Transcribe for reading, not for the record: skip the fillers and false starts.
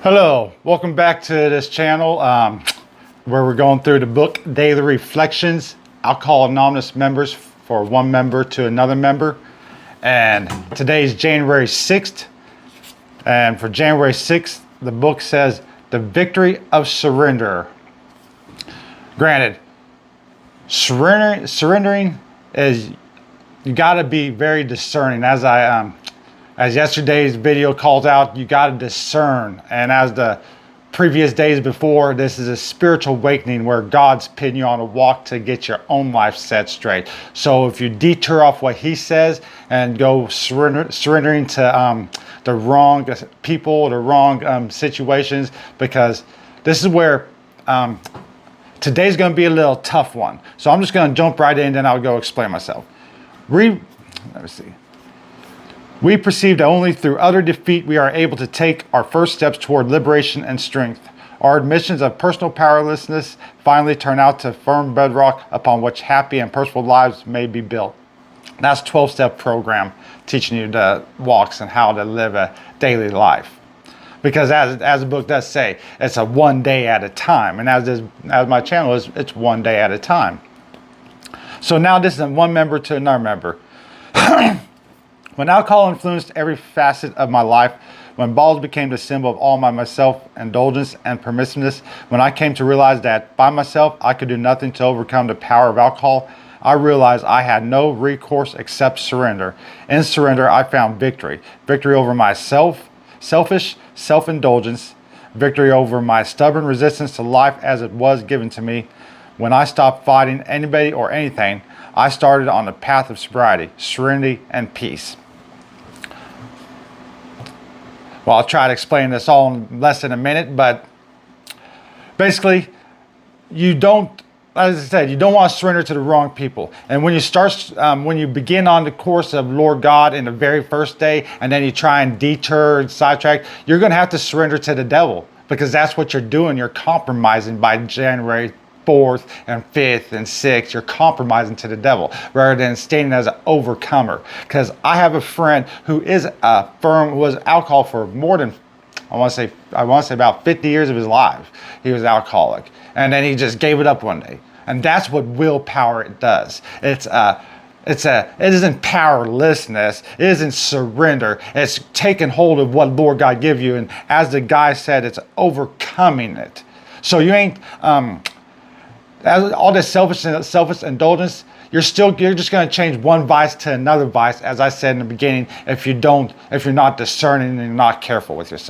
Hello, welcome back to this channel where we're going through the book Daily Reflections, Alcohol Anonymous Members for one member to another member. And today's January 6th. And for January 6th, the book says The Victory of Surrender. Granted, surrendering is, you got to be very discerning. As yesterday's video calls out, you got to discern. And as the previous days before, this is a spiritual awakening where God's putting you on a walk to get your own life set straight. So if you detour off what he says and go surrendering to the wrong people, the wrong situations, because this is where today's going to be a little tough one. So I'm just going to jump right in, then I'll go explain myself. Let me see. We perceive that only through utter defeat we are able to take our first steps toward liberation and strength. Our admissions of personal powerlessness finally turn out to firm bedrock upon which happy and purposeful lives may be built. That's 12-step program teaching you the walks and how to live a daily life. Because as the book does say, it's a one day at a time. And as my channel is, it's one day at a time. So now this is one member to another member. When alcohol influenced every facet of my life, when balls became the symbol of all my self-indulgence and permissiveness, when I came to realize that by myself I could do nothing to overcome the power of alcohol, I realized I had no recourse except surrender. In surrender, I found victory. Victory over my selfish self-indulgence, victory over my stubborn resistance to life as it was given to me. When I stopped fighting anybody or anything, I started on the path of sobriety, serenity, and peace. Well, I'll try to explain this all in less than a minute, but basically, as I said, you don't want to surrender to the wrong people. And when you begin on the course of Lord God in the very first day, and then you try and detour and sidetrack, you're going to have to surrender to the devil, because that's what you're doing. You're compromising by January 4th and 5th and 6th. You're compromising to the devil rather than standing as an overcomer. Because I have a friend who was alcohol for more than I want to say about 50 years of his life. He was alcoholic, and then he just gave it up one day. And that's what willpower does. It isn't powerlessness. It isn't surrender. It's taking hold of what Lord God give you, and as the guy said, it's overcoming it. So you ain't all this selfish indulgence. You're just going to change one vice to another vice, as I said in the beginning, if you're not discerning and you're not careful with yourself.